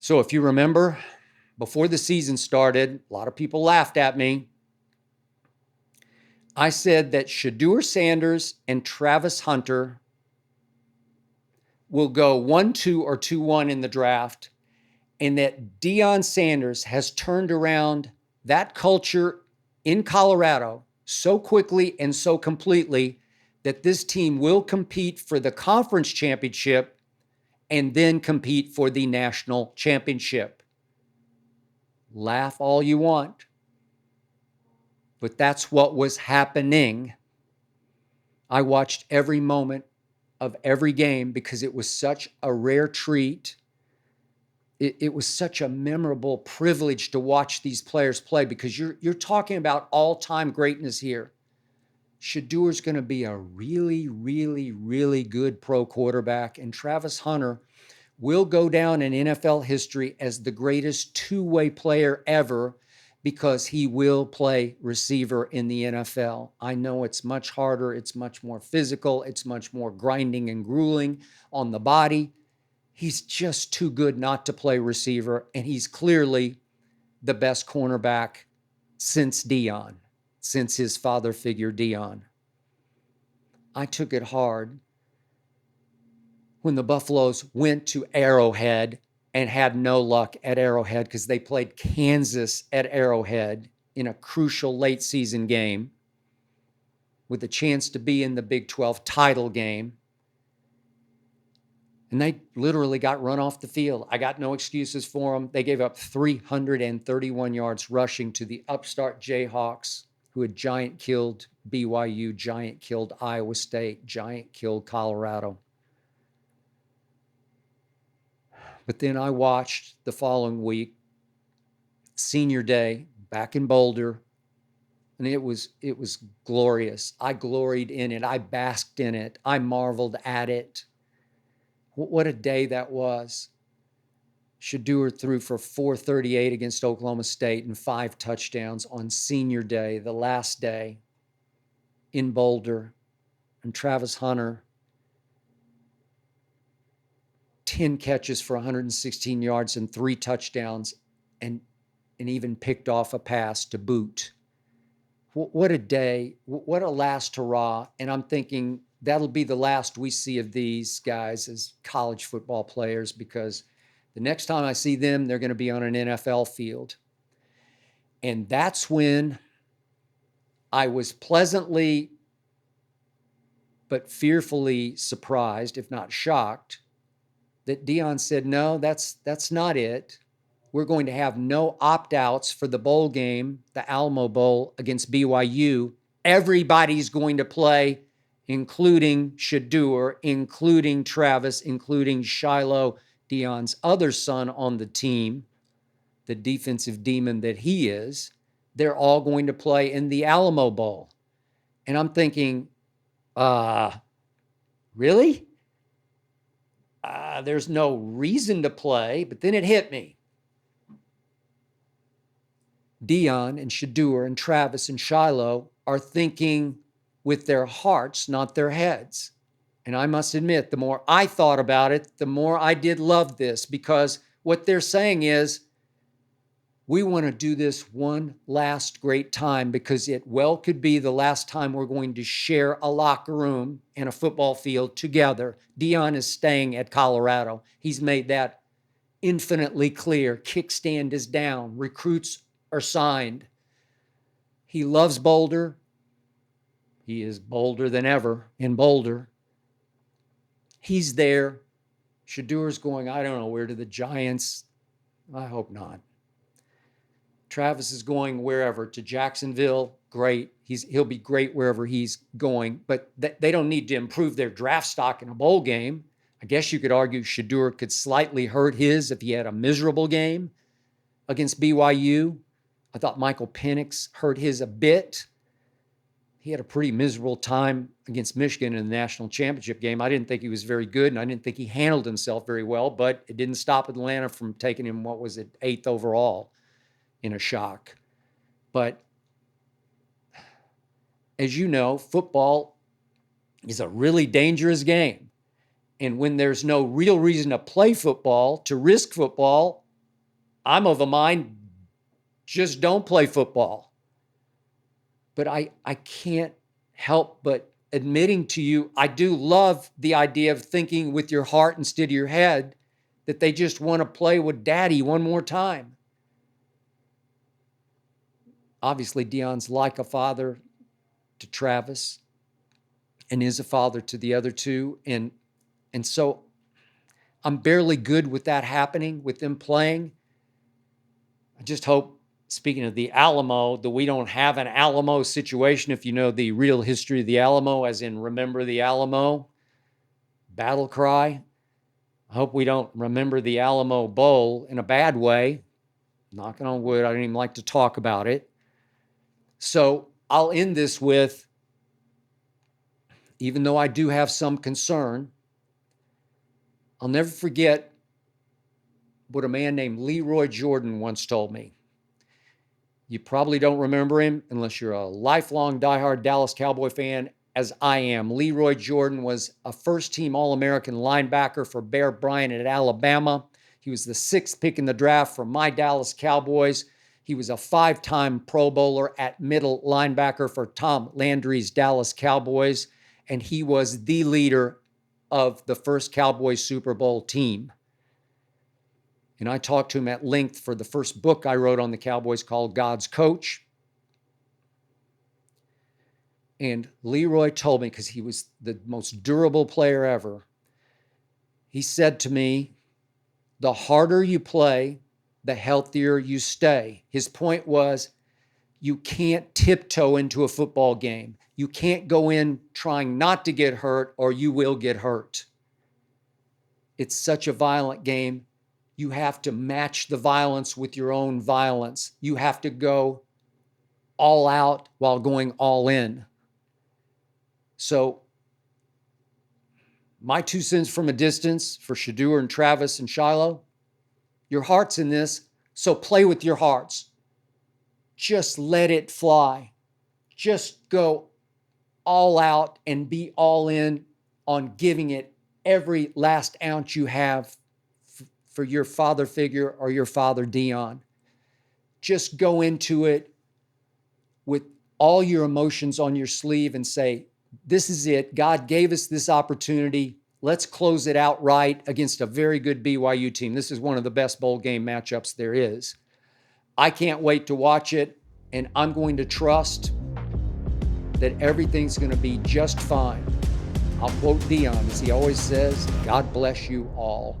So if you remember, before the season started, a lot of people laughed at me. I said that Shedeur Sanders and Travis Hunter will go 1-2 or 2-1 in the draft, and that Deion Sanders has turned around that culture in Colorado so quickly and so completely that this team will compete for the conference championship and then compete for the national championship. Laugh all you want, but that's what was happening. I watched every moment of every game because it was such a rare treat. It was such a memorable privilege to watch these players play because you're talking about all-time greatness here. Shedeur's going to be a really, really, really good pro quarterback, and Travis Hunter will go down in NFL history as the greatest two-way player ever because he will play receiver in the NFL. I know it's much harder, it's much more physical, it's much more grinding and grueling on the body. He's just too good not to play receiver, and he's clearly the best cornerback since Deion, since his father figure Deion. I took it hard when the Buffaloes went to Arrowhead and had no luck at Arrowhead because they played Kansas at Arrowhead in a crucial late season game with a chance to be in the Big 12 title game. And they literally got run off the field. I got no excuses for them. They gave up 331 yards rushing to the upstart Jayhawks, who had giant killed BYU, giant killed Iowa State, giant killed Colorado. But then I watched the following week, senior day, back in Boulder, and it was glorious. I gloried in it. I basked in it. I marveled at it. What a day that was. Shedeur threw for 438 against Oklahoma State and 5 touchdowns on senior day, the last day in Boulder. And Travis Hunter, 10 catches for 116 yards and 3 touchdowns and even picked off a pass to boot. What a day. What a last hurrah. And I'm thinking that'll be the last we see of these guys as college football players because the next time I see them, they're going to be on an NFL field. And that's when I was pleasantly but fearfully surprised, if not shocked, that Deion said, no, that's not it. We're going to have no opt-outs for the bowl game, the Alamo Bowl against BYU. Everybody's going to play, including Shedeur, including Travis, including Shiloh, Deion's other son on the team, the defensive demon that he is. They're all going to play in the Alamo Bowl. And I'm thinking, really? There's no reason to play. But then it hit me. Deion and Shedeur and Travis and Shiloh are thinking with their hearts, not their heads. And I must admit, the more I thought about it, the more I did love this because what they're saying is, we want to do this one last great time because it well could be the last time we're going to share a locker room and a football field together. Deion is staying at Colorado. He's made that infinitely clear. Kickstand is down. Recruits are signed. He loves Boulder. He is bolder than ever in Boulder. He's there. Shedeur's going, I don't know where, to the Giants. I hope not. Travis is going wherever, to Jacksonville. Great. He'll be great wherever he's going. But they don't need to improve their draft stock in a bowl game. I guess you could argue Shedeur could slightly hurt his if he had a miserable game against BYU. I thought Michael Penix hurt his a bit. He had a pretty miserable time against Michigan in the national championship game. I didn't think he was very good, and I didn't think he handled himself very well, but it didn't stop Atlanta from taking him, 8th overall in a shock. But as you know, football is a really dangerous game. And when there's no real reason to play football, to risk football, I'm of a mind, just don't play football. But I can't help but admitting to you, I do love the idea of thinking with your heart instead of your head, that they just want to play with daddy one more time. Obviously, Deion's like a father to Travis and is a father to the other two. And so I'm barely good with that happening, with them playing. I just hope, speaking of the Alamo, that we don't have an Alamo situation. If you know the real history of the Alamo, as in remember the Alamo battle cry. I hope we don't remember the Alamo Bowl in a bad way. Knocking on wood, I don't even like to talk about it. So I'll end this with, even though I do have some concern, I'll never forget what a man named Leroy Jordan once told me. You probably don't remember him unless you're a lifelong diehard Dallas Cowboy fan, as I am. Leroy Jordan was a first-team All-American linebacker for Bear Bryant at Alabama. He was the 6th pick in the draft for my Dallas Cowboys. He was a 5-time Pro Bowler at middle linebacker for Tom Landry's Dallas Cowboys, and he was the leader of the first Cowboys Super Bowl team. And I talked to him at length for the first book I wrote on the Cowboys called God's Coach. And Leroy told me, because he was the most durable player ever, he said to me, the harder you play, the healthier you stay. His point was, you can't tiptoe into a football game. You can't go in trying not to get hurt, or you will get hurt. It's such a violent game. You have to match the violence with your own violence. You have to go all out while going all in. So my 2 cents from a distance for Shedeur and Travis and Shiloh, your heart's in this, so play with your hearts. Just let it fly. Just go all out and be all in on giving it every last ounce you have for your father figure or your father Deion. Just go into it with all your emotions on your sleeve and say, this is it. God gave us this opportunity. Let's close it out right against a very good BYU team. This is one of the best bowl game matchups there is. I can't wait to watch it, and I'm going to trust that everything's going to be just fine. I'll quote Deion, as he always says, God bless you all.